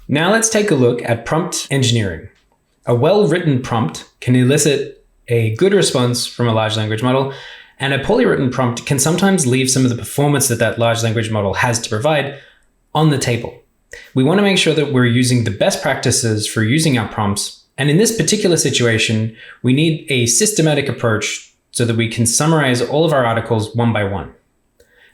Now let's take a look at prompt engineering. A well-written prompt can elicit a good response from a large language model, and a poorly written prompt can sometimes leave some of the performance that large language model has to provide on the table. We want to make sure that we're using the best practices for using our prompts, and in this particular situation, we need a systematic approach so that we can summarize all of our articles one by one.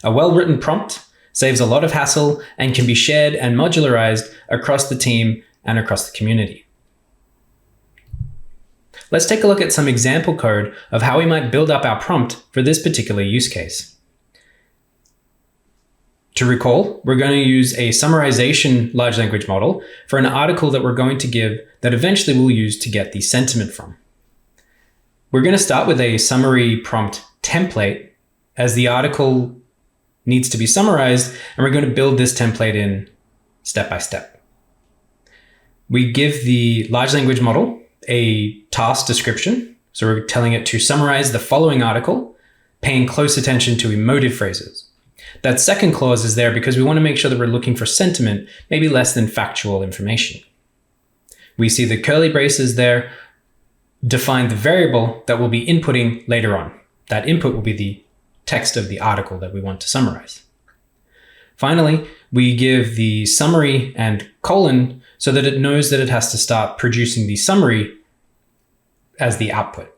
A well-written prompt saves a lot of hassle and can be shared and modularized across the team and across the community. Let's take a look at some example code of how we might build up our prompt for this particular use case. To recall, we're going to use a summarization large language model for an article that we're going to give that eventually we'll use to get the sentiment from. We're going to start with a summary prompt template as the article needs to be summarized, and we're going to build this template in step by step. We give the large language model a task description. So we're telling it to summarize the following article, paying close attention to emotive phrases. That second clause is there because we want to make sure that we're looking for sentiment, maybe less than factual information. We see the curly braces there define the variable that we'll be inputting later on. That input will be the text of the article that we want to summarize. Finally, we give the summary and colon so that it knows that it has to start producing the summary as the output.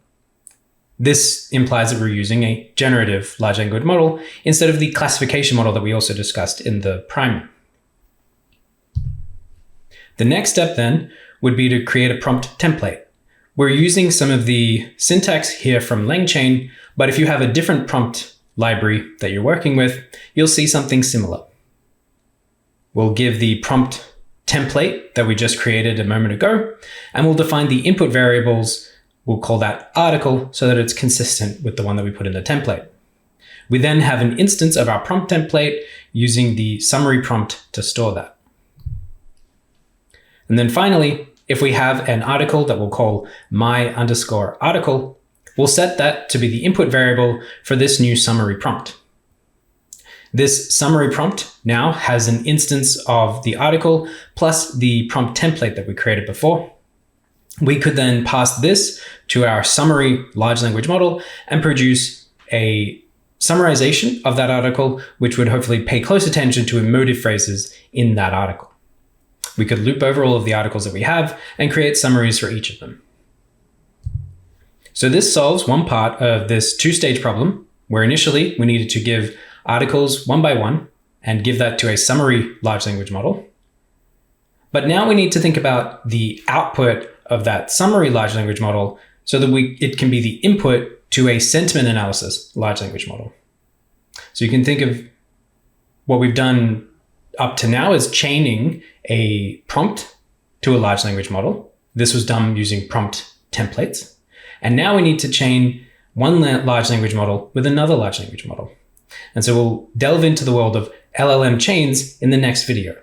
This implies that we're using a generative large language model instead of the classification model that we also discussed in the primer. The next step then would be to create a prompt template. We're using some of the syntax here from LangChain, but if you have a different prompt library that you're working with, you'll see something similar. We'll give the prompt template that we just created a moment ago, and we'll define the input variables. We'll call that article so that it's consistent with the one that we put in the template. We then have an instance of our prompt template using the summary prompt to store that. And then finally, if we have an article that we'll call my_article, we'll set that to be the input variable for this new summary prompt. This summary prompt now has an instance of the article plus the prompt template that we created before. We could then pass this to our summary large language model and produce a summarization of that article, which would hopefully pay close attention to emotive phrases in that article. We could loop over all of the articles that we have and create summaries for each of them. So this solves one part of this two-stage problem, where initially we needed to give articles one by one and give that to a summary large language model. But now we need to think about the output of that summary large language model so that it can be the input to a sentiment analysis large language model. So you can think of what we've done up to now as chaining a prompt to a large language model. This was done using prompt templates. And now we need to chain one large language model with another large language model. And so we'll delve into the world of LLM chains in the next video.